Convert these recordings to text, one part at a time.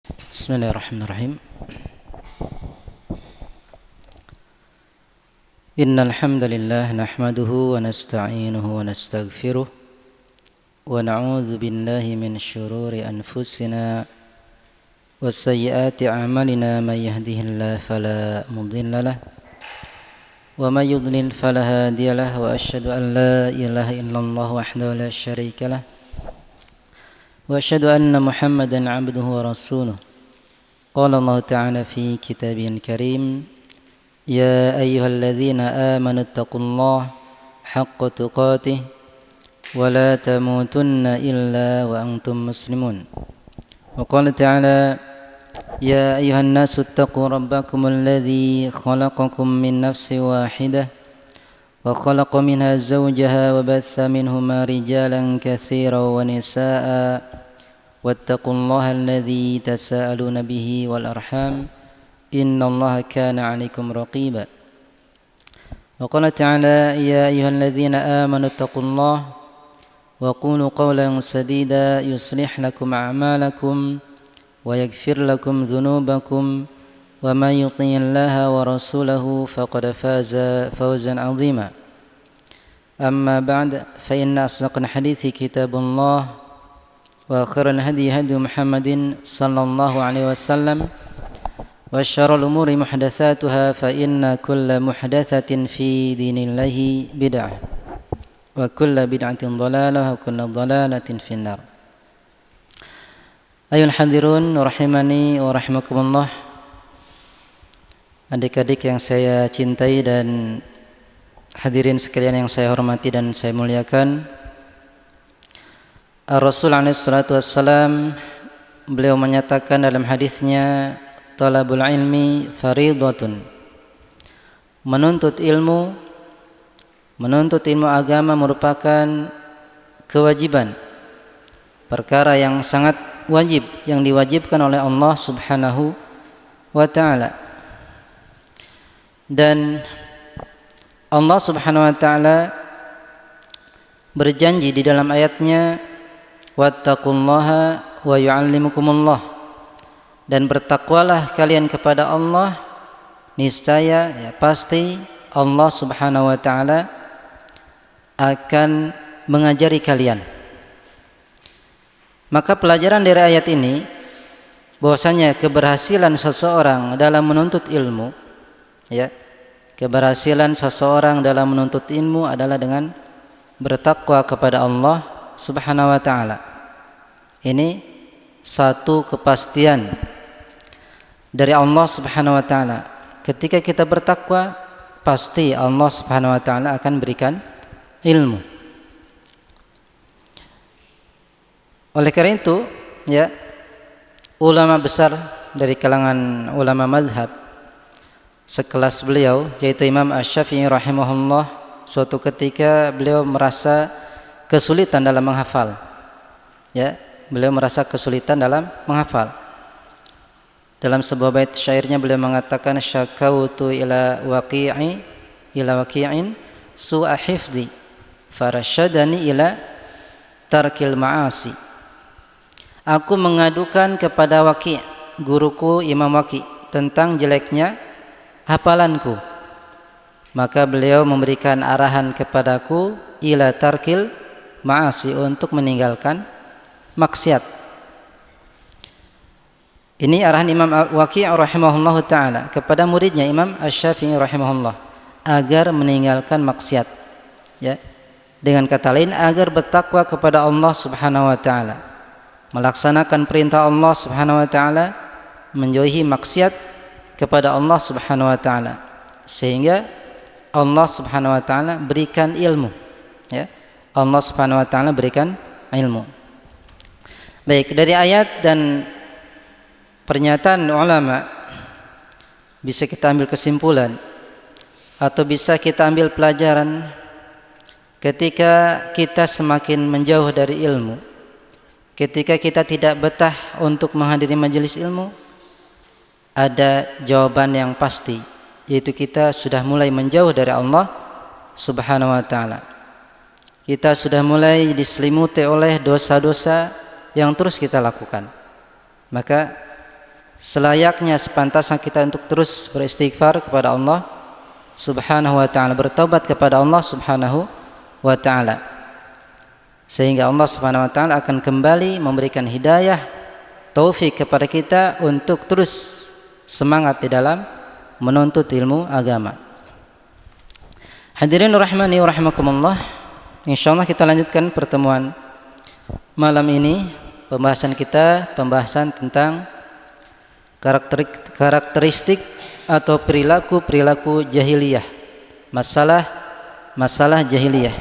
Bismillahirrahmanirrahim. Innal hamdalillah nahmaduhu wa nasta'inuhu wa nastaghfiruh wa na'udzu billahi min shururi anfusina wa sayyiati a'malina may yahdihillahu fala mudilla lahu wa may yudlil fala hadiya lahu wa asyhadu an la ilaha illallah wahdahu la syarika lahu wa asyhadu anna Muhammadan 'abduhu wa rasuluh. Qala Allah Ta'ala fi kitabihil karim, ya ayyuhalladzina amanu taqullaha haqqa tuqatih wa la tamutunna illa wa antum muslimun. Wa qala ta'ala, ya ayyuhan nasu taqu rabbakum alladzi khalaqakum min nafsin wahidah wa khalaqa minha zawjaha wa batha minhuma rijalan katsiran wa nisaa'a واتقوا الله الذي تساءلون به والأرحام إن الله كان عليكم رقيبا. وقال تعالى يا أيها الذين آمنوا اتقوا الله وقولوا قولا سديدا يصلح لكم أعمالكم ويغفر لكم ذنوبكم ومن يطع الله ورسوله فقد فاز فوزا عظيما. أما بعد فإن أصدق الحديث كتاب الله وخير الهدي هدي محمد صلى الله عليه وسلم وشر الأمور محدثاتها فإن كل محدثة في دين الله بدعة وكل بدعة ضلالة وكل ضلالة في النار. Ayuhal hadirun rahimani wa rahimakumullah, adik-adik yang saya cintai dan hadirin sekalian yang saya hormati dan saya muliakan, Rasul alaihi salatu wassalam beliau menyatakan dalam hadisnya, talabul ilmi faridatun, menuntut ilmu agama merupakan kewajiban, perkara yang sangat wajib, yang diwajibkan oleh Allah Subhanahu wa ta'ala. Dan Allah Subhanahu wa ta'ala berjanji di dalam ayatnya, wattaqullaha wa yu'allimukumullah, dan bertakwalah kalian kepada Allah, niscaya pasti Allah Subhanahu wa ta'ala akan mengajari kalian. Maka pelajaran dari ayat ini bahwasanya keberhasilan seseorang dalam menuntut ilmu, keberhasilan seseorang dalam menuntut ilmu adalah dengan bertakwa kepada Allah Subhanahu wa ta'ala. Ini satu kepastian dari Allah Subhanahu wa ta'ala. Ketika kita bertakwa, pasti Allah Subhanahu wa ta'ala akan berikan ilmu. Oleh karena itu, ulama besar dari kalangan ulama mazhab sekelas beliau, yaitu Imam Asy-Syafi'i rahimahullah, suatu ketika beliau merasa kesulitan dalam menghafal. Beliau merasa kesulitan dalam menghafal. Dalam sebuah bait syairnya beliau mengatakan, syakautu ila waqi'in su'a hifdi farasyadani ila tarkil ma'asi. Aku mengadukan kepada Waqi', guruku Imam Waqi', tentang jeleknya hafalanku. Maka beliau memberikan arahan kepadaku ila tarkil ma'asi, untuk meninggalkan maksiat. Ini arahan Imam Waqi' rahimahullah ta'ala kepada muridnya Imam Asy-Syafi'i rahimahullah, agar meninggalkan maksiat. Dengan kata lain, agar bertakwa kepada Allah Subhanahu wa ta'ala, melaksanakan perintah Allah Subhanahu wa ta'ala, menjauhi maksiat kepada Allah Subhanahu wa ta'ala, sehingga Allah Subhanahu wa ta'ala berikan ilmu. Allah Subhanahu wa ta'ala berikan ilmu. Baik, dari ayat dan pernyataan ulama bisa kita ambil kesimpulan atau bisa kita ambil pelajaran, ketika kita semakin menjauh dari ilmu, ketika kita tidak betah untuk menghadiri majelis ilmu, ada jawaban yang pasti, yaitu kita sudah mulai menjauh dari Allah Subhanahu wa ta'ala. Kita sudah mulai diselimuti oleh dosa-dosa yang terus kita lakukan. Maka selayaknya sepantasnya kita untuk terus beristighfar kepada Allah Subhanahu wa taala, bertaubat kepada Allah Subhanahu wa taala, sehingga Allah Subhanahu wa taala akan kembali memberikan hidayah, taufik kepada kita untuk terus semangat di dalam menuntut ilmu agama. Hadirin rahimani wa rahimakumullah, insyaallah kita lanjutkan pertemuan malam ini. Pembahasan tentang karakteristik atau perilaku jahiliyah, masalah jahiliyah.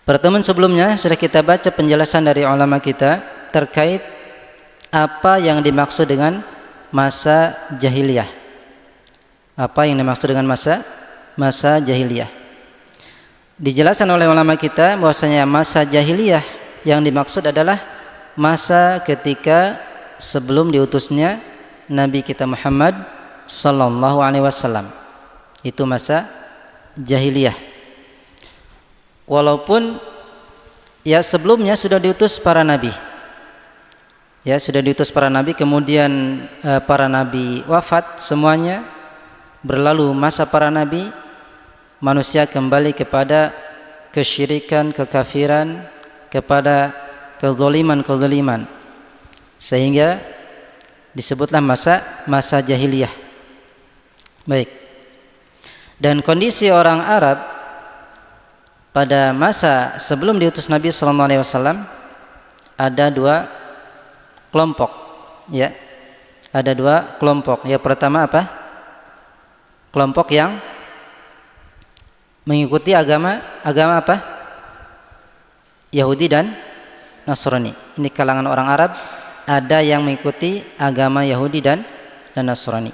Pertemuan sebelumnya sudah kita baca penjelasan dari ulama kita terkait apa yang dimaksud dengan masa jahiliyah. Apa yang dimaksud dengan masa jahiliyah? Dijelaskan oleh ulama kita bahwasanya masa jahiliyah yang dimaksud adalah masa ketika sebelum diutusnya Nabi kita Muhammad sallallahu alaihi wasallam. Itu masa jahiliyah. Walaupun ya sebelumnya sudah diutus para nabi. Ya, sudah diutus para nabi, kemudian para nabi wafat semuanya, berlalu masa para nabi, manusia kembali kepada kesyirikan, kekafiran, kepada kezaliman, sehingga disebutlah masa jahiliyah. Baik. Dan kondisi orang Arab pada masa sebelum diutus Nabi sallallahu alaihi wasallam ada dua kelompok, ya. Ada dua kelompok. Yang pertama apa? Kelompok yang mengikuti agama apa? Yahudi dan Nasrani. Ini kalangan orang Arab, ada yang mengikuti agama Yahudi dan Nasrani.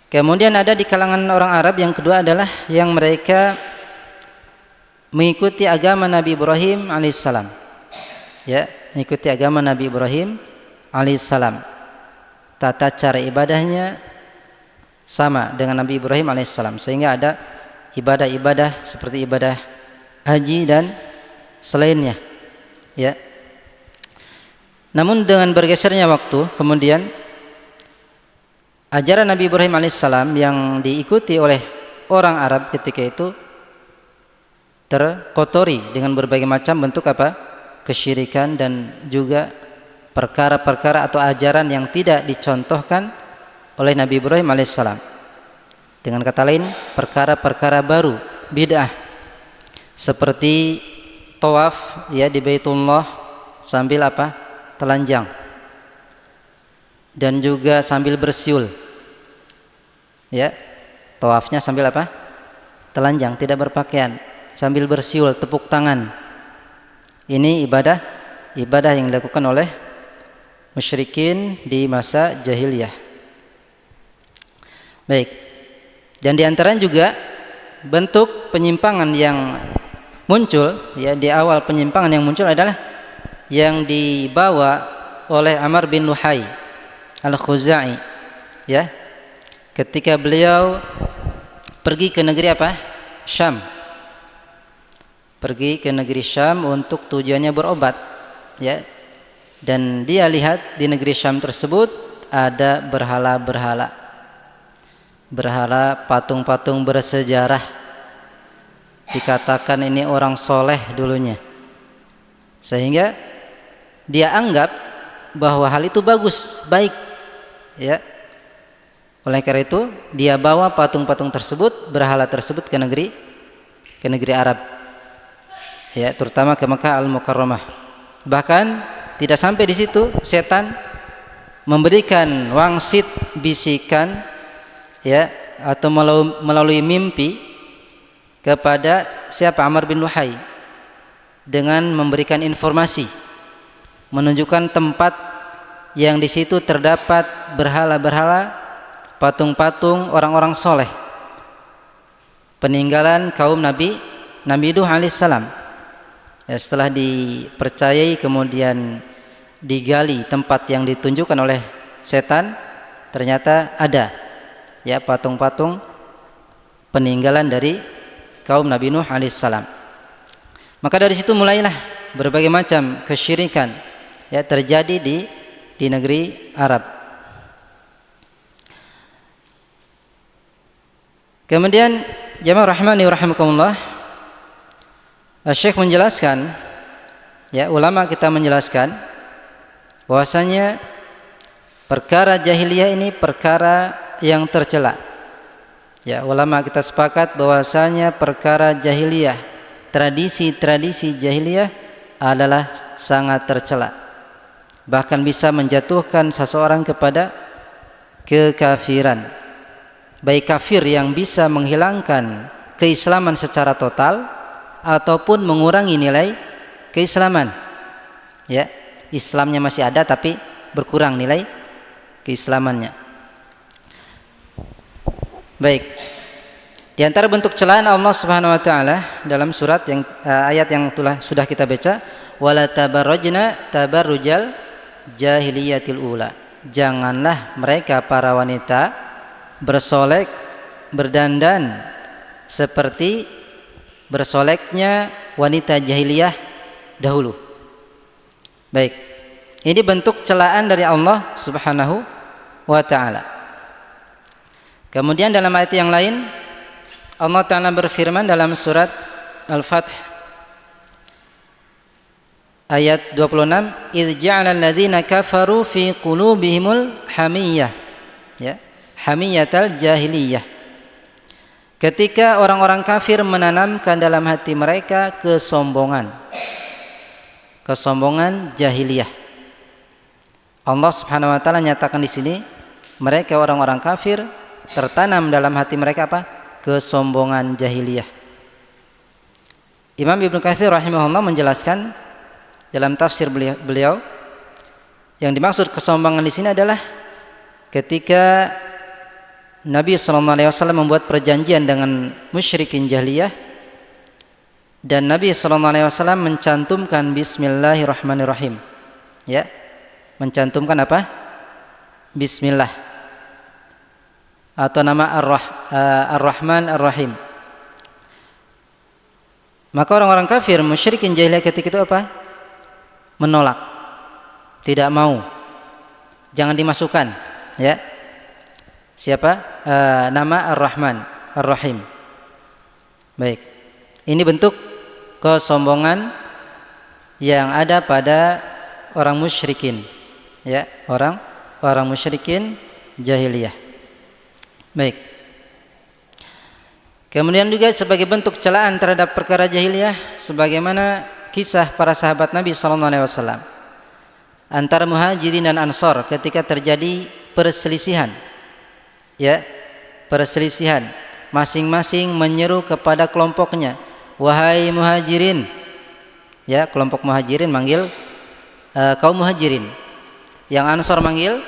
Kemudian ada di kalangan orang Arab yang kedua adalah yang mereka mengikuti agama Nabi Ibrahim alaihissalam. Ya, mengikuti agama Nabi Ibrahim alaihissalam. Tata cara ibadahnya sama dengan Nabi Ibrahim alaihissalam, sehingga ada ibadah-ibadah seperti ibadah haji dan selainnya. Ya. Namun dengan bergesernya waktu, kemudian ajaran Nabi Ibrahim alaihissalam yang diikuti oleh orang Arab ketika itu terkotori dengan berbagai macam bentuk apa? Kesyirikan dan juga perkara-perkara atau ajaran yang tidak dicontohkan oleh Nabi Ibrahim alaihissalam. Dengan kata lain, perkara-perkara baru, bid'ah, seperti tawaf ya di Baitullah sambil apa? Telanjang, dan juga sambil bersiul. Ya, tawafnya sambil apa? Telanjang, tidak berpakaian, sambil bersiul, tepuk tangan. Ini ibadah yang dilakukan oleh musyrikin di masa jahiliyah. Baik. Dan diantaranya juga bentuk penyimpangan yang muncul, ya, di awal penyimpangan yang muncul adalah yang dibawa oleh Amr bin Luhai Al-Khuzai, ya, ketika beliau pergi ke negeri apa? Syam. Pergi ke negeri Syam untuk tujuannya berobat, ya. Dan dia lihat di negeri Syam tersebut ada berhala-berhala, patung-patung bersejarah. Dikatakan ini orang soleh dulunya, sehingga dia anggap bahwa hal itu bagus, baik, ya. Oleh karena itu dia bawa patung-patung tersebut, berhala tersebut ke negeri Arab, ya, terutama ke Makkah Al-Mukarramah. Bahkan tidak sampai di situ, setan memberikan wangsit, bisikan, ya, atau melalui mimpi kepada siapa? Amr bin Luhai, dengan memberikan informasi, menunjukkan tempat yang di situ terdapat berhala-berhala, patung-patung orang-orang soleh, peninggalan kaum Nabi Nuh alaihissalam. Ya, setelah dipercayai kemudian digali tempat yang ditunjukkan oleh setan, ternyata ada, ya, patung-patung peninggalan dari kaum Nabi Nuh alaihissalam. Maka dari situ mulailah berbagai macam kesyirikan, ya, terjadi di negeri Arab. Kemudian jamaah rahmani wa rahimakumullah, Syekh menjelaskan, ya, ulama kita menjelaskan bahwasanya perkara jahiliyah ini perkara yang tercela. Ya, ulama kita sepakat bahwasanya perkara jahiliyah, tradisi-tradisi jahiliyah adalah sangat tercela. Bahkan bisa menjatuhkan seseorang kepada kekafiran. Baik kafir yang bisa menghilangkan keislaman secara total ataupun mengurangi nilai keislaman. Ya, Islamnya masih ada tapi berkurang nilai keislamannya. Baik. Di antara bentuk celaan Allah Subhanahu wa taala dalam surat yang ayat yang sudah kita baca, wala tabarrajna tabarrujal jahiliyatil ula. Janganlah mereka para wanita bersolek, berdandan seperti bersoleknya wanita jahiliyah dahulu. Baik. Ini bentuk celaan dari Allah Subhanahu wa taala. Kemudian dalam ayat yang lain Allah Ta'ala berfirman dalam surat Al-Fath ayat 26, idz ja'ala alladziina kafaru fi qulubihimul hamiyyah, ya, hamiyatal jahiliyah. Ketika orang-orang kafir menanamkan dalam hati mereka kesombongan jahiliyah. Allah Subhanahu wa taala nyatakan di sini mereka orang-orang kafir tertanam dalam hati mereka apa? Kesombongan jahiliyah. Imam Ibnu Katsir rahimahullah menjelaskan dalam tafsir beliau yang dimaksud kesombongan di sini adalah ketika Nabi SAW membuat perjanjian dengan musyrikin jahiliyah dan Nabi SAW mencantumkan Bismillahirrahmanirrahim, ya, mencantumkan apa? Bismillah atau nama Ar-Rahman Ar-Rahim. Maka orang-orang kafir musyrikin jahiliyah ketika itu apa? Menolak, tidak mau, jangan dimasukkan, ya. Siapa? Nama Ar-Rahman Ar-Rahim. Baik. Ini bentuk kesombongan yang ada pada orang musyrikin, ya, orang musyrikin jahiliyah. Baik. Kemudian juga sebagai bentuk celaan terhadap perkara jahiliyah, sebagaimana kisah para sahabat Nabi SAW antara Muhajirin dan Ansor ketika terjadi perselisihan, ya, perselisihan, masing-masing menyeru kepada kelompoknya, wahai Muhajirin, ya, kelompok Muhajirin manggil kaum Muhajirin, yang Ansor manggil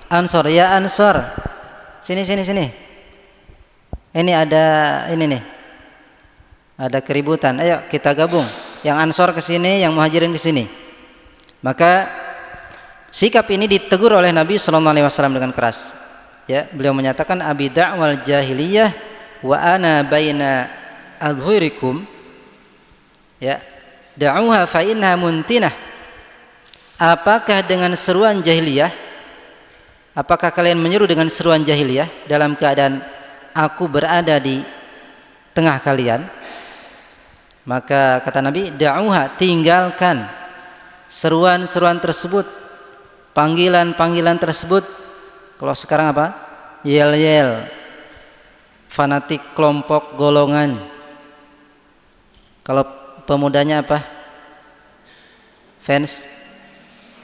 Ansor, ya Ansor, sini. Ini ada keributan. Ayo kita gabung. Yang Ansor ke sini, yang Muhajirin ke sini. Maka sikap ini ditegur oleh Nabi SAW dengan keras. Ya, beliau menyatakan abi da'wal jahiliyah wa ana baina adhhurikum. Ya, da'uha fa innaha muntinah. Apakah dengan seruan jahiliyah? Apakah kalian menyeru dengan seruan jahiliyah dalam keadaan aku berada di tengah kalian? Maka kata Nabi, da'uha, tinggalkan seruan-seruan tersebut, panggilan-panggilan tersebut. Kalau sekarang apa? Yel-yel, fanatik kelompok golongan. Kalau pemudanya apa? Fans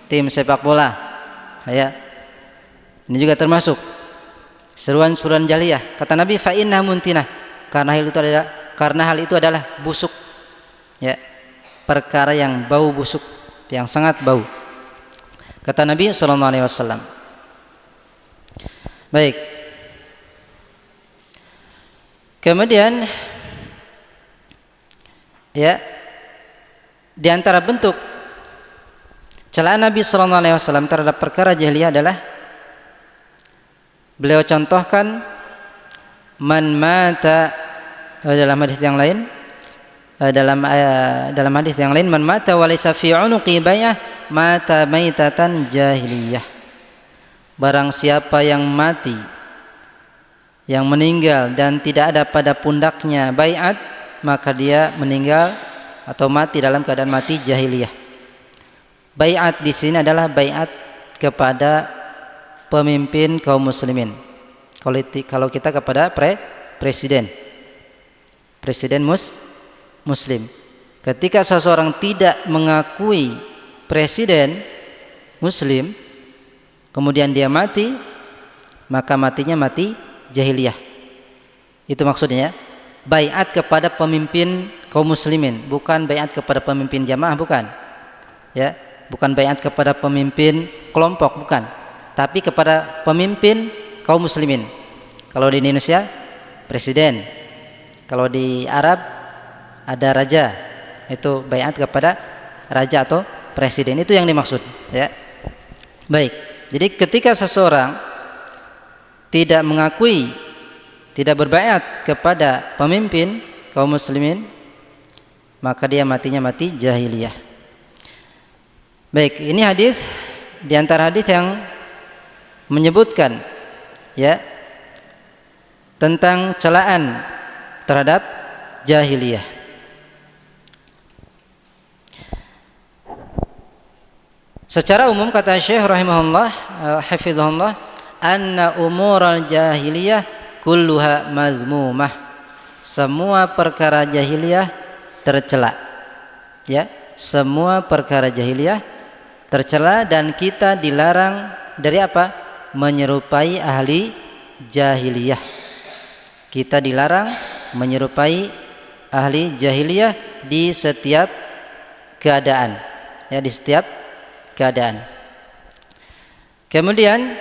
tim sepak bola, ya. Ini juga termasuk seruan-seruan jahiliyah. Kata Nabi, fa inna muntinah, karena hal itu adalah busuk, ya, perkara yang bau busuk, yang sangat bau. Kata Nabi SAW. Baik. Kemudian, ya, di antara bentuk celaan Nabi SAW terhadap perkara jahiliyah adalah beliau contohkan man mata dalam hadis yang lain, dalam hadis yang lain, man mata walaysa fi unuqi bayah mata maitatan jahiliyah. Barang siapa yang mati yang meninggal dan tidak ada pada pundaknya baiat, maka dia meninggal atau mati dalam keadaan mati jahiliyah. Baiat di sini adalah baiat kepada pemimpin kaum muslimin. Kalau kita kepada presiden muslim. Ketika seseorang tidak mengakui presiden muslim, kemudian dia mati, maka matinya mati jahiliyah. Itu maksudnya baiat kepada pemimpin kaum muslimin, bukan baiat kepada pemimpin jamaah, bukan. Ya, bukan baiat kepada pemimpin kelompok, bukan. Tapi kepada pemimpin kaum muslimin. Kalau di Indonesia presiden, kalau di Arab ada raja, itu baiat kepada raja atau presiden, itu yang dimaksud, ya. Baik. Jadi ketika seseorang tidak mengakui, tidak berbaiat kepada pemimpin kaum muslimin, maka dia matinya mati jahiliyah. Baik, ini hadis di antara hadis yang menyebutkan, ya, tentang celaan terhadap jahiliyah. Secara umum kata Syekh rahimahullah, hafizahullah, anna umural jahiliyah kulluha mazmumah. Semua perkara jahiliyah tercela. Ya, semua perkara jahiliyah tercela dan kita dilarang dari apa? Menyerupai ahli jahiliyah. Kita dilarang menyerupai ahli jahiliyah di setiap keadaan. Ya, di setiap keadaan. Kemudian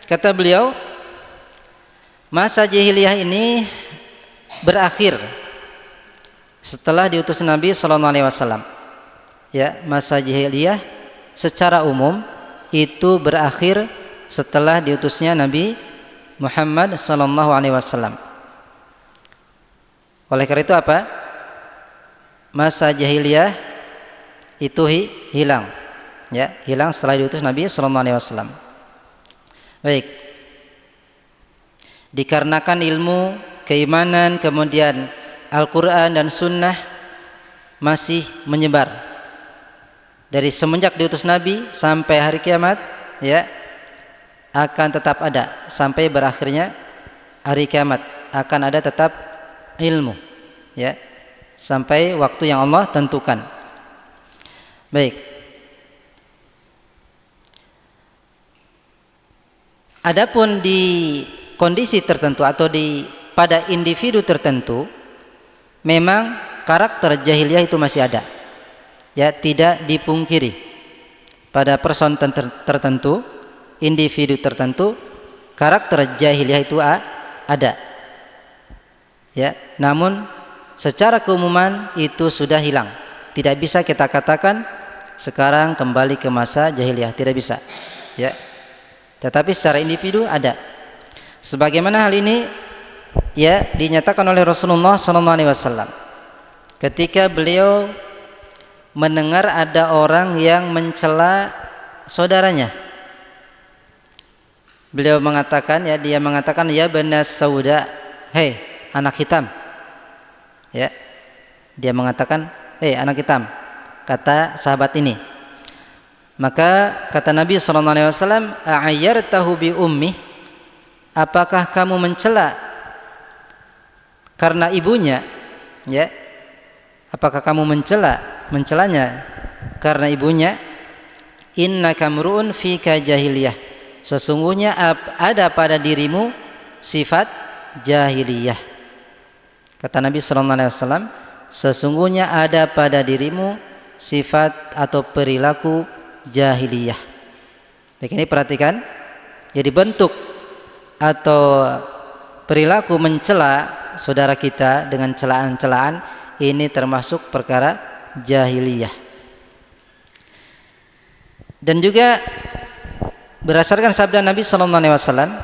kata beliau, masa jahiliyah ini berakhir setelah diutus Nabi sallallahu alaihi wasallam. Ya, masa jahiliyah secara umum itu berakhir setelah diutusnya Nabi Muhammad sallallahu alaihi wasallam. Oleh karena itu apa? Masa jahiliyah itu hilang. Ya, hilang setelah diutus Nabi sallallahu alaihi wasallam. Baik. Dikarenakan ilmu, keimanan, kemudian Al-Qur'an dan sunnah masih menyebar dari semenjak diutus Nabi sampai hari kiamat, ya, akan tetap ada sampai berakhirnya hari kiamat, akan ada tetap ilmu, ya, sampai waktu yang Allah tentukan. Baik. Adapun di kondisi tertentu atau pada individu tertentu, memang karakter jahiliyah itu masih ada. Ya, tidak dipungkiri. Pada person tertentu, individu tertentu, karakter jahiliyah itu ada. Ya, namun secara keumuman itu sudah hilang. Tidak bisa kita katakan sekarang kembali ke masa jahiliyah, tidak bisa. Ya. Tetapi secara individu ada. Sebagaimana hal ini, ya, dinyatakan oleh Rasulullah SAW ketika beliau mendengar ada orang yang mencela saudaranya. Beliau mengatakan, ya, dia mengatakan, ya banas sauda, hei anak hitam. Ya, dia mengatakan, hei anak hitam, kata sahabat ini. Maka kata Nabi SAW, a'ayyartahu bi ummi, apakah kamu mencela karena ibunya? Ya, apakah kamu mencelanya karena ibunya? Innaka mru'un fika jahiliyah, sesungguhnya ada pada dirimu sifat jahiliyah. Kata Nabi SAW, sesungguhnya ada pada dirimu sifat atau perilaku jahiliyah. Baik, ini perhatikan. Jadi bentuk atau perilaku mencela saudara kita dengan celaan-celaan ini termasuk perkara jahiliyah. Dan juga berdasarkan sabda Nabi sallallahu alaihi wasallam,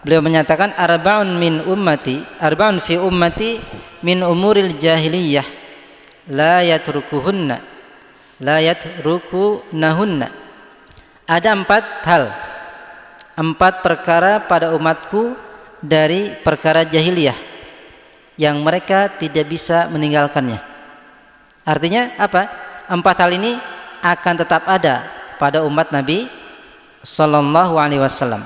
beliau menyatakan arba'un fi ummati min umuril jahiliyah la yatrukunahunna. Ada 4 hal, 4 perkara pada umatku dari perkara jahiliyah yang mereka tidak bisa meninggalkannya. Artinya apa? 4 hal ini akan tetap ada pada umat Nabi sallallahu alaihi wasallam.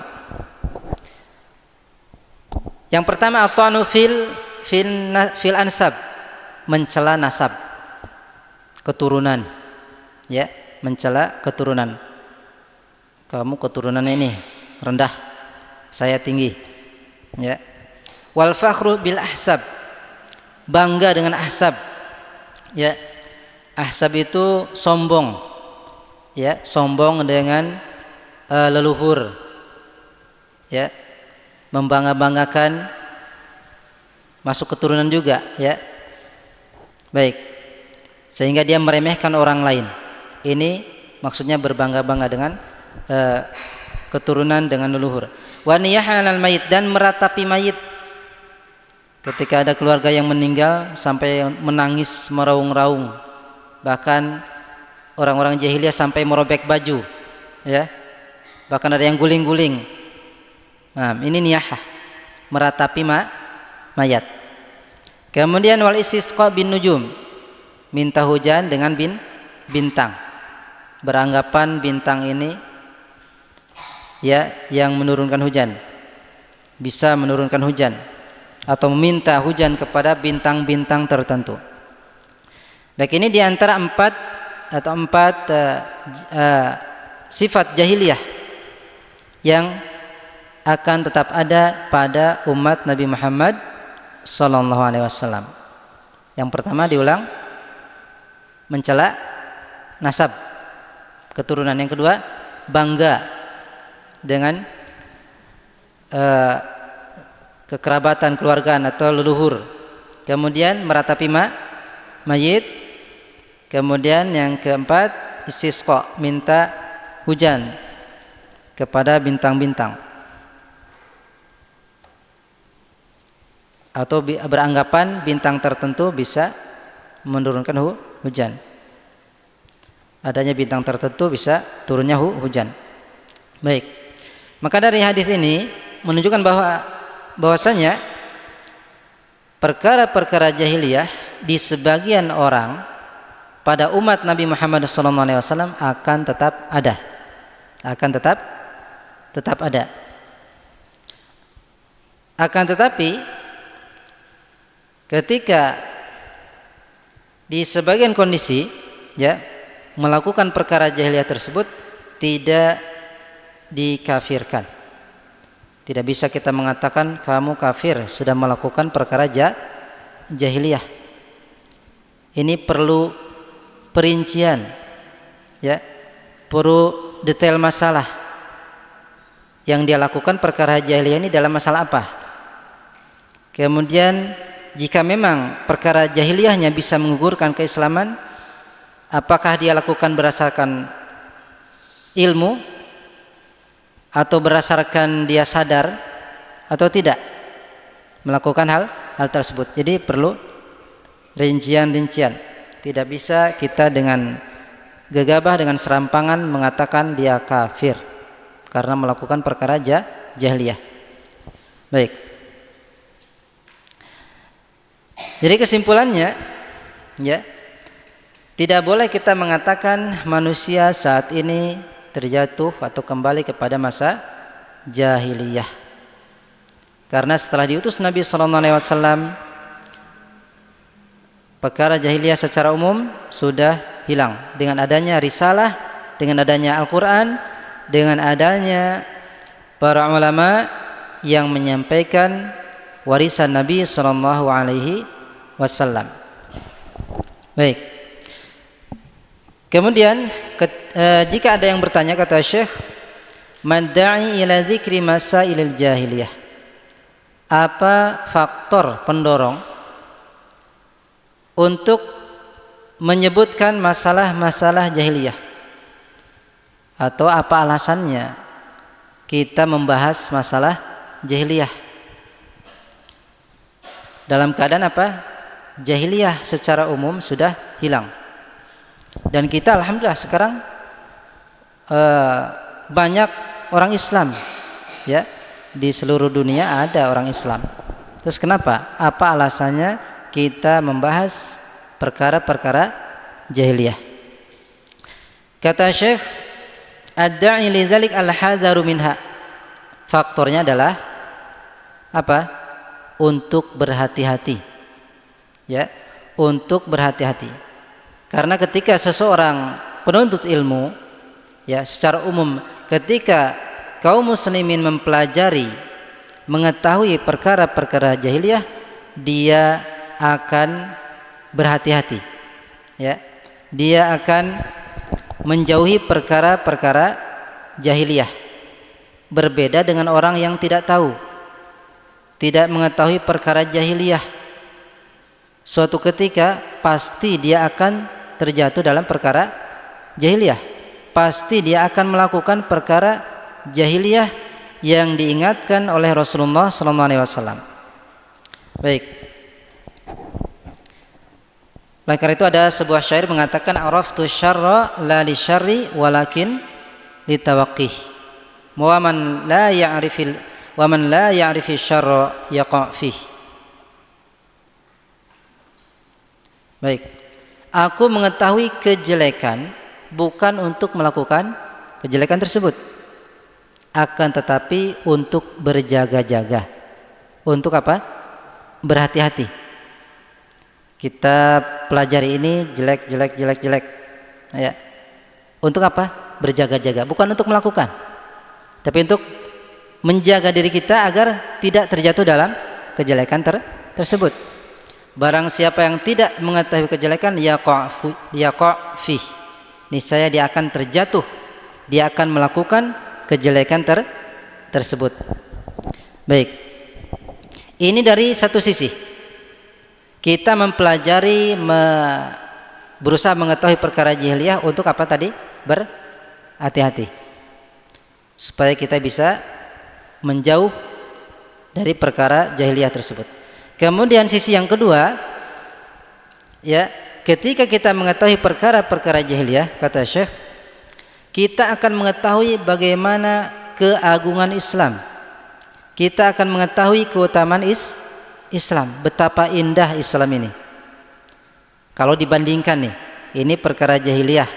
Yang pertama, at-ta'nu fil ansab, mencela nasab, keturunan, ya, mencela keturunan. Kamu keturunannya ini rendah, saya tinggi, ya. Wal fakhru bil ahsab, bangga dengan ahsab, ya. Ahsab itu sombong, ya, sombong dengan leluhur, ya, membangga-banggakan masuk keturunan juga, ya. Baik, sehingga dia meremehkan orang lain. Ini maksudnya berbangga-bangga dengan keturunan, dengan leluhur. Wa niyaha 'alal mayit, dan meratapi mayit. Ketika ada keluarga yang meninggal sampai menangis meraung-raung, bahkan orang-orang jahiliyah sampai merobek baju, ya, bahkan ada yang guling-guling. Nah, ini niyahah, meratapi mayat. Kemudian wal istisqa bin nujum, minta hujan dengan bintang, beranggapan bintang ini, ya, yang menurunkan hujan, bisa menurunkan hujan, atau meminta hujan kepada bintang-bintang tertentu. Baik, ini diantara empat sifat jahiliyah yang akan tetap ada pada umat Nabi Muhammad sallallahu alaihi wasallam. Yang pertama, diulang, mencela nasab, keturunan. Yang kedua, bangga dengan kekerabatan keluargaan atau leluhur. Kemudian meratapi mayit. Kemudian yang keempat, istisqa, minta hujan kepada bintang-bintang, atau beranggapan bintang tertentu bisa menurunkan hujan. Adanya bintang tertentu bisa turunnya hujan. Baik, maka dari hadis ini menunjukkan bahwasanya perkara-perkara jahiliyah di sebagian orang pada umat Nabi Muhammad SAW akan tetap ada, akan tetap ada. Akan tetapi ketika di sebagian kondisi, ya, melakukan perkara jahiliyah tersebut tidak dikafirkan. Tidak bisa kita mengatakan kamu kafir sudah melakukan perkara jahiliyah. Ini perlu perincian, ya, perlu detail masalah yang dia lakukan perkara jahiliyah ini dalam masalah apa. Kemudian jika memang perkara jahiliyahnya bisa menggugurkan keislaman, apakah dia lakukan berdasarkan ilmu atau berdasarkan dia sadar atau tidak melakukan hal tersebut. Jadi perlu rincian-rincian. Tidak bisa kita dengan gegabah, dengan serampangan mengatakan dia kafir karena melakukan perkara jahiliyah. Baik. Jadi kesimpulannya, ya, tidak boleh kita mengatakan manusia saat ini terjatuh atau kembali kepada masa jahiliyah. Karena setelah diutus Nabi SAW, perkara jahiliyah secara umum sudah hilang dengan adanya risalah, dengan adanya Al-Quran, dengan adanya para ulama yang menyampaikan warisan Nabi SAW. Baik. Kemudian jika ada yang bertanya, kata Syekh, madda'i ila dzikri masailil jahiliyah, apa faktor pendorong untuk menyebutkan masalah-masalah jahiliyah, atau apa alasannya kita membahas masalah jahiliyah dalam keadaan apa? Jahiliyah secara umum sudah hilang. Dan kita alhamdulillah sekarang banyak orang Islam, ya, Di seluruh dunia ada orang Islam. Terus kenapa? Apa alasannya kita membahas perkara-perkara jahiliyah? Kata Syekh, ad-da'i lidzalik al-hadzaru minha. Faktornya adalah apa? Untuk berhati-hati. Ya, untuk berhati-hati. Karena ketika seseorang penuntut ilmu, ya, secara umum ketika kaum muslimin mempelajari, mengetahui perkara-perkara jahiliyah, dia akan berhati-hati. Ya, dia akan menjauhi perkara-perkara jahiliyah. Berbeda dengan orang yang tidak tahu, tidak mengetahui perkara jahiliyah. Suatu ketika pasti dia akan terjatuh dalam perkara jahiliyah. Pasti dia akan melakukan perkara jahiliyah yang diingatkan oleh Rasulullah SAW. Baik. Oleh karena itu ada sebuah syair mengatakan, araftu syarra la li syarri walakin litawaqqih. Wa man la ya'rifi syarra yaqa' fih. Baik. Aku mengetahui kejelekan bukan untuk melakukan kejelekan tersebut, akan tetapi untuk berjaga-jaga. Untuk apa? Berhati-hati. Kita pelajari ini jelek. Ya. Untuk apa? Berjaga-jaga, bukan untuk melakukan, tapi untuk menjaga diri kita agar tidak terjatuh dalam kejelekan tersebut. Barang siapa yang tidak mengetahui kejelekan, yaqa' fih, niscaya dia akan terjatuh, dia akan melakukan kejelekan tersebut. Baik. Ini dari satu sisi. Kita mempelajari, berusaha mengetahui perkara jahiliyah untuk apa tadi? Berhati-hati. Supaya kita bisa menjauh dari perkara jahiliyah tersebut. Kemudian sisi yang kedua, ya, ketika kita mengetahui perkara-perkara jahiliyah, kata Syekh, kita akan mengetahui bagaimana keagungan Islam. Kita akan mengetahui keutamaan Islam, betapa indah Islam ini. Kalau dibandingkan nih, ini perkara jahiliyah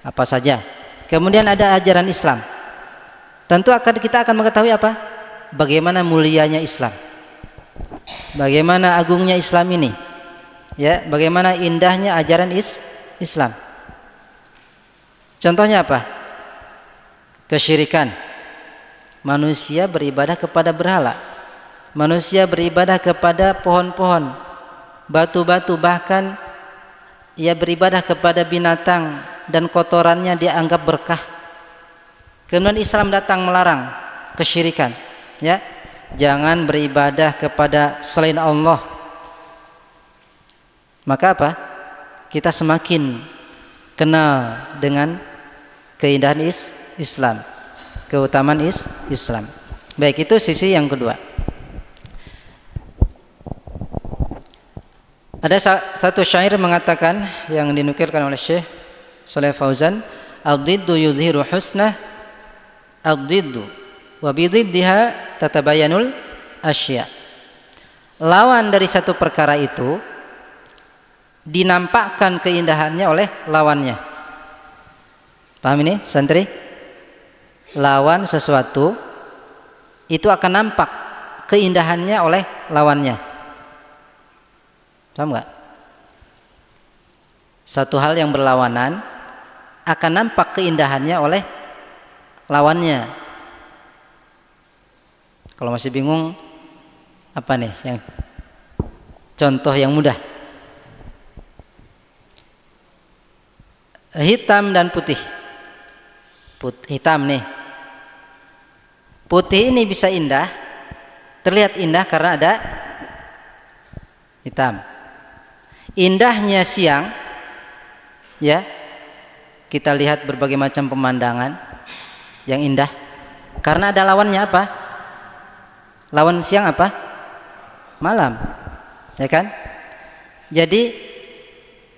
apa saja. Kemudian ada ajaran Islam. Tentu kita akan mengetahui apa? Bagaimana mulianya Islam. Bagaimana agungnya Islam ini. Ya, bagaimana indahnya ajaran Islam. Contohnya apa? Kesyirikan. Manusia beribadah kepada berhala. Manusia beribadah kepada pohon-pohon, batu-batu, bahkan ia beribadah kepada binatang dan kotorannya dia anggap berkah. Kemudian Islam datang melarang kesyirikan, ya. Jangan beribadah kepada selain Allah. Maka apa? Kita semakin kenal dengan keindahan Islam, keutamaan Islam. Baik, itu sisi yang kedua. Ada satu syair mengatakan, yang dinukilkan oleh Syekh Shalih Fauzan, ad-diddu yudhiru husnah, ad-diddu wa bididdiha tatabayanul asya. Lawan dari satu perkara itu dinampakkan keindahannya oleh lawannya. Paham ini, santri? Lawan sesuatu itu akan nampak keindahannya oleh lawannya. Paham nggak? Satu hal yang berlawanan akan nampak keindahannya oleh lawannya. Kalau masih bingung, apa nih yang contoh yang mudah? Hitam dan putih. Hitam nih. Putih ini bisa indah, terlihat indah karena ada hitam. Indahnya siang, ya, kita lihat berbagai macam pemandangan yang indah karena ada lawannya apa? Lawan siang apa? Malam, ya kan? Jadi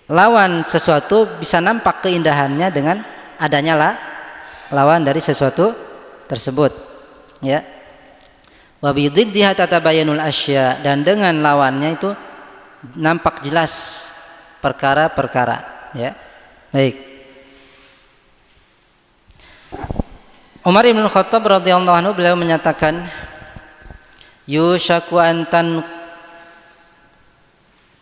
lawan sesuatu bisa nampak keindahannya dengan adanya lawan dari sesuatu tersebut, ya. Wa bididdiha tatabayyanul asya, dan dengan lawannya itu nampak jelas perkara-perkara, ya. Baik. Umar bin Khattab radhiyallahu anhu beliau menyatakan, yushaku an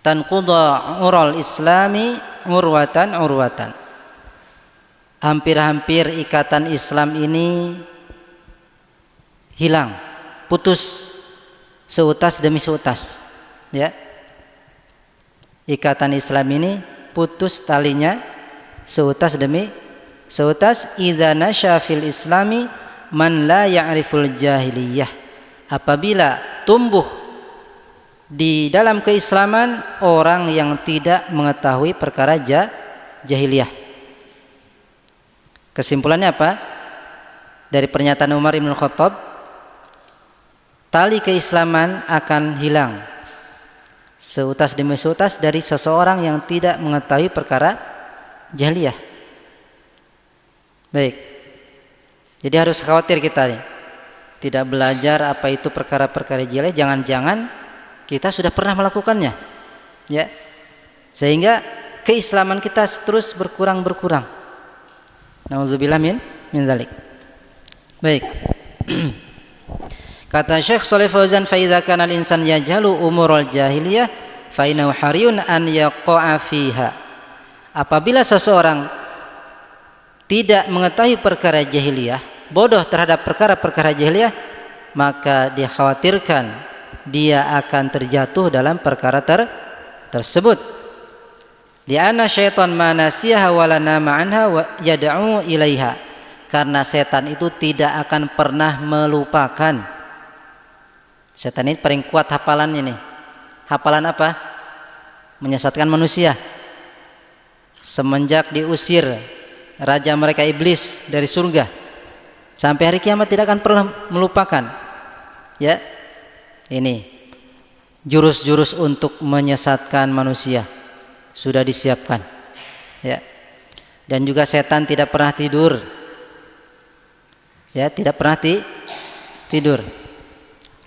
tanquda ural islami urwatan. Hampir-hampir ikatan Islam ini hilang, putus seutas demi seutas, ya. Ikatan Islam ini putus talinya seutas demi seutas. Idza nasya fil islami man la ya'riful jahiliyah, apabila tumbuh di dalam keislaman orang yang tidak mengetahui perkara jahiliyah. Kesimpulannya apa? Dari pernyataan Umar bin Khattab, tali keislaman akan hilang seutas demi seutas dari seseorang yang tidak mengetahui perkara jahiliyah. Baik. Jadi harus khawatir kita nih, tidak belajar apa itu perkara-perkara jahiliyah, jangan-jangan kita sudah pernah melakukannya, ya. Sehingga keislaman kita terus berkurang. Nauzubillah min dzalik. Baik. Kata Syekh Shalih Fauzan, fa idza kana al-insan yajhalu umurul jahiliyah fa innahu hariyun an yaqa'a fiha. Apabila seseorang tidak mengetahui perkara jahiliyah, bodoh terhadap perkara-perkara jahiliyah, maka dikhawatirkan dia akan terjatuh dalam perkara tersebut. Li'anna syaitan ma nasiyaha wa la nama anha wa yad'u ilaiha. Karena setan itu tidak akan pernah melupakan. Setan ini paling kuat hafalannya nih. Hafalan apa? Menyesatkan manusia. Semenjak diusir raja mereka iblis dari surga, sampai hari kiamat tidak akan pernah melupakan, ya. Ini jurus-jurus untuk menyesatkan manusia sudah disiapkan, ya. Dan juga setan tidak pernah tidur, ya, tidak pernah tidur.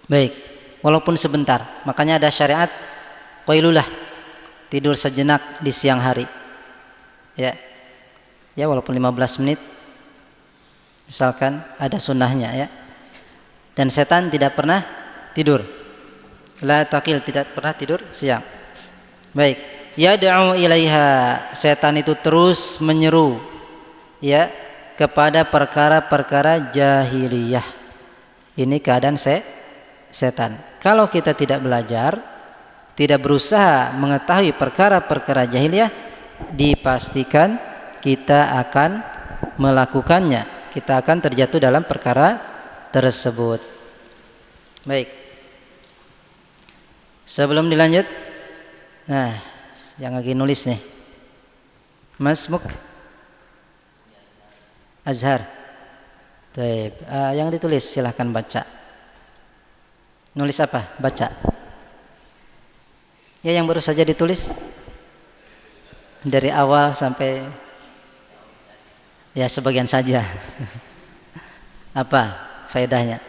Baik, walaupun sebentar. Makanya ada syariat qailulah, tidur sejenak di siang hari, ya. Ya, walaupun 15 menit misalkan, ada sunnahnya, ya. Dan setan tidak pernah tidur, la taqil, tidak pernah tidur siang. Baik, yad'u ilaiha, setan itu terus menyeru, ya, kepada perkara-perkara jahiliyah. Ini keadaan setan. Kalau kita tidak belajar, tidak berusaha mengetahui perkara-perkara jahiliyah, dipastikan kita akan melakukannya, kita akan terjatuh dalam perkara tersebut. Baik, sebelum dilanjut, nah, yang lagi nulis nih, Mas Muk Azhar, baik, yang ditulis silahkan baca. Nulis apa? Baca. Ya, yang baru saja ditulis dari awal sampai, ya, sebagian saja. Apa faedahnya?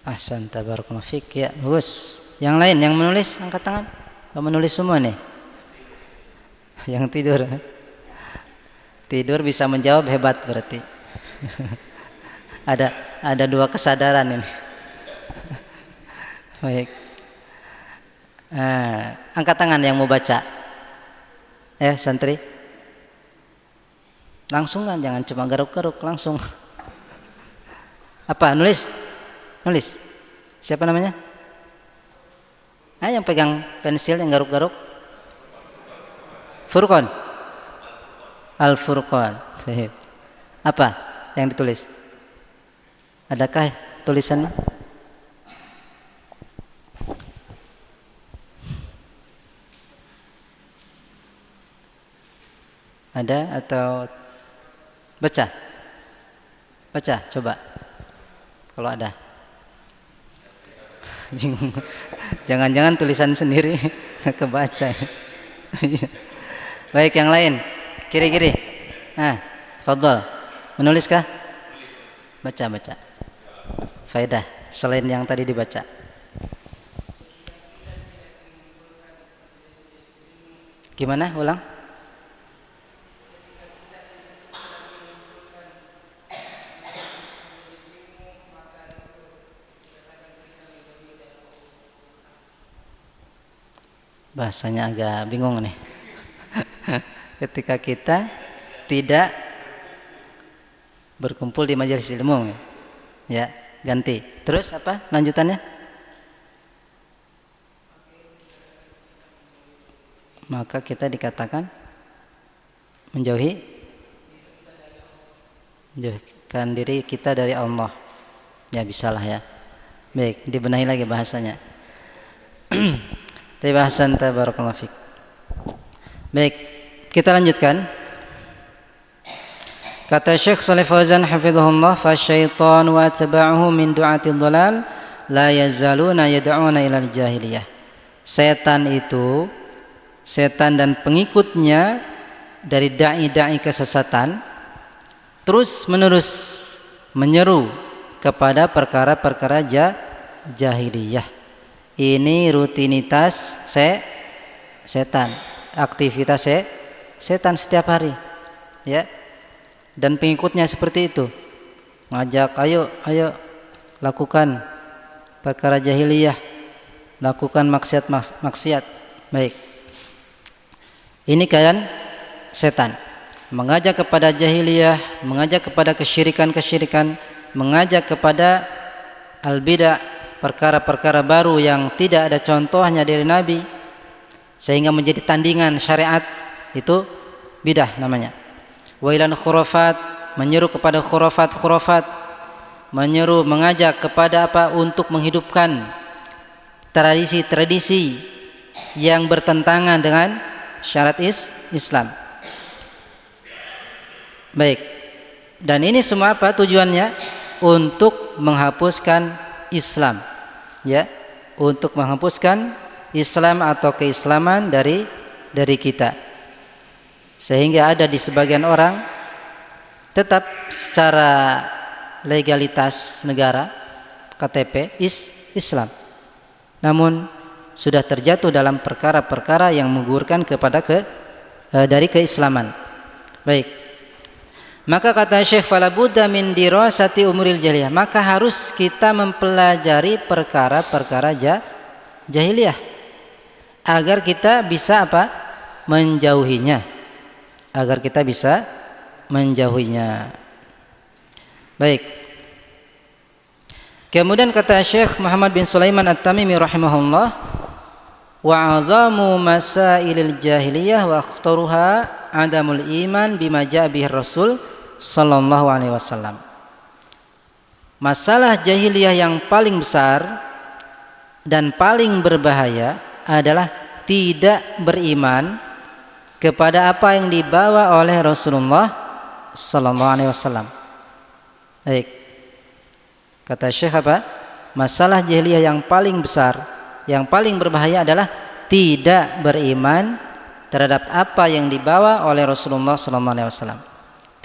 Ahsan, tabarakallahu fik, ya, bagus. Yang lain yang menulis angkat tangan. Menulis semua nih. Yang tidur bisa menjawab, hebat berarti. ada 2 kesadaran ini. Baik. Angkat tangan yang mau baca. Santri. Langsung kan, jangan cuma garuk-garuk, langsung. Apa? Nulis. Siapa namanya? Yang pegang pensil, yang garuk-garuk. Furqan. Al-Furqan. Apa yang ditulis? Adakah tulisannya? Ada atau baca? Baca, coba. Kalau ada. Bingung. Jangan-jangan tulisan sendiri nggak kebaca. Baik, yang lain. Kiri-kiri. Nah, fadhol. Menuliskah? Baca. Faedah selain yang tadi dibaca. Gimana? Ulang. Bahasanya agak bingung nih. Ketika kita tidak berkumpul di majelis ilmu, ya, ganti. Terus apa lanjutannya? Maka kita dikatakan menjauhkan diri kita dari Allah. Ya, bisalah ya. Baik, dibenahi lagi bahasanya. Bahasan tabarakallahu fik. Baik, kita lanjutkan. Kata Syekh Shalih Fauzan hafizahullah, fa syaitan wa atba'uhu min du'atil dhalal la yazaluna yad'una ilal jahiliyah. Setan dan pengikutnya dari dai-dai kesesatan terus menerus menyeru kepada perkara-perkara jahiliyah. Ini rutinitas setan, aktivitas setan setiap hari, ya. Dan pengikutnya seperti itu, ngajak, ayo lakukan perkara jahiliyah, lakukan maksiat. Baik, ini kan setan mengajak kepada jahiliyah, mengajak kepada kesyirikan, mengajak kepada al-bidah, perkara-perkara baru yang tidak ada contohnya dari Nabi, sehingga menjadi tandingan syariat. Itu bidah namanya. Wa ilan khurafat, menyeru kepada khurafat, mengajak kepada apa? Untuk menghidupkan tradisi yang bertentangan dengan syariat Islam. Baik, dan ini semua apa tujuannya? Untuk menghapuskan Islam, ya, untuk menghapuskan Islam atau keislaman dari kita, sehingga ada di sebagian orang tetap secara legalitas negara KTP Islam, namun sudah terjatuh dalam perkara-perkara yang menggugurkan kepada dari keislaman. Baik, maka kata Syekh, falabudda min dirasati umuril jahiliyah, maka harus kita mempelajari perkara-perkara jahiliyah agar kita bisa apa? Menjauhinya. Baik. Kemudian kata Syekh Muhammad bin Sulaiman At-Tamimi rahimahullah, wa 'azamu masailil jahiliyah wa akhtaruha adamul iman bima ja'a bihi Rasul sallallahu alaihi wasallam. Masalah jahiliyah yang paling besar dan paling berbahaya adalah tidak beriman kepada apa yang dibawa oleh Rasulullah sallallahu alaihi wasallam. Baik. Kata Syekh apa? Masalah jahiliyah yang paling besar, yang paling berbahaya adalah tidak beriman terhadap apa yang dibawa oleh Rasulullah sallallahu alaihi wasallam.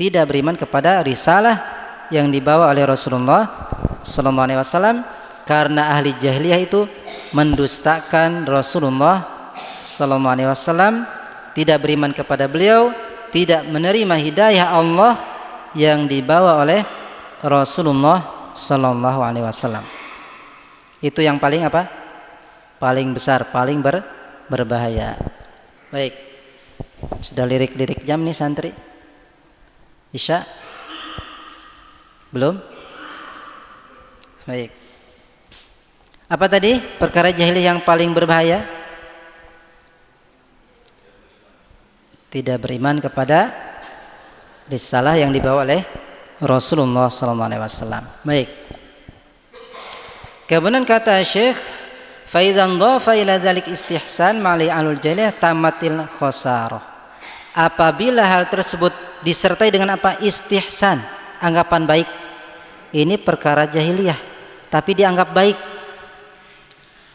Tidak beriman kepada risalah yang dibawa oleh Rasulullah sallallahu alaihi wasallam, karena ahli jahiliyah itu mendustakan Rasulullah sallallahu alaihi wasallam, tidak beriman kepada beliau, tidak menerima hidayah Allah yang dibawa oleh Rasulullah sallallahu alaihi wasallam. Itu yang paling apa? Paling besar, paling berbahaya. Baik. Sudah lirik-lirik jam nih santri. Isya? Belum? Baik. Apa tadi perkara jahiliyah yang paling berbahaya? Tidak beriman kepada risalah yang dibawa oleh Rasulullah SAW. Baik. Kemudian kata Syekh, fa idzan dhafa ila dzalik istihsan ma'ali alul jahiliyah tamatil khosarah. Apabila hal tersebut disertai dengan apa? Istihsan, anggapan baik, ini perkara jahiliyah tapi dianggap baik.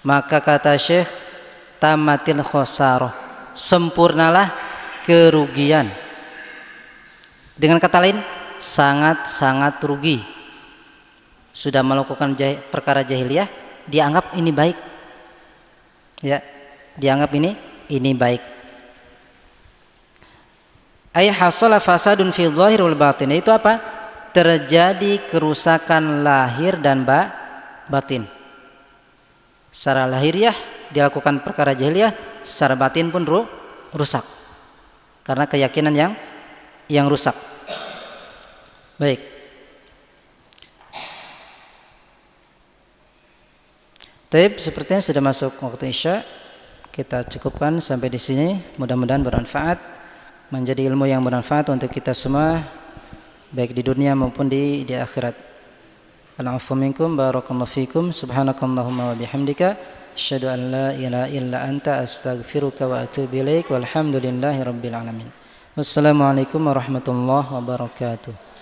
Maka kata Syekh, tamatil khosarah, sempurnalah kerugian. Dengan kata lain, sangat-sangat rugi. Sudah melakukan perkara jahiliyah, dianggap ini baik. Ya, dianggap ini baik. Ay hasala fasadun fil zahir wal batin. Itu apa? Terjadi kerusakan lahir dan batin. Secara lahiriah dilakukan perkara jahiliyah, secara batin pun rusak. Karena keyakinan yang rusak. Baik. Taib, sepertinya sudah masuk waktu Isya. Kita cukupkan sampai di sini. Mudah-mudahan bermanfaat, menjadi ilmu yang bermanfaat untuk kita semua, baik di dunia maupun di akhirat. Al-'afwu minkum, barakallahu fikum, subhanakallahumma wa bihamdika, asyhadu an la ilaha illa anta, astaghfiruka wa atubu ilaik, walhamdulillahi rabbil alamin. Wassalamualaikum warahmatullahi wabarakatuh.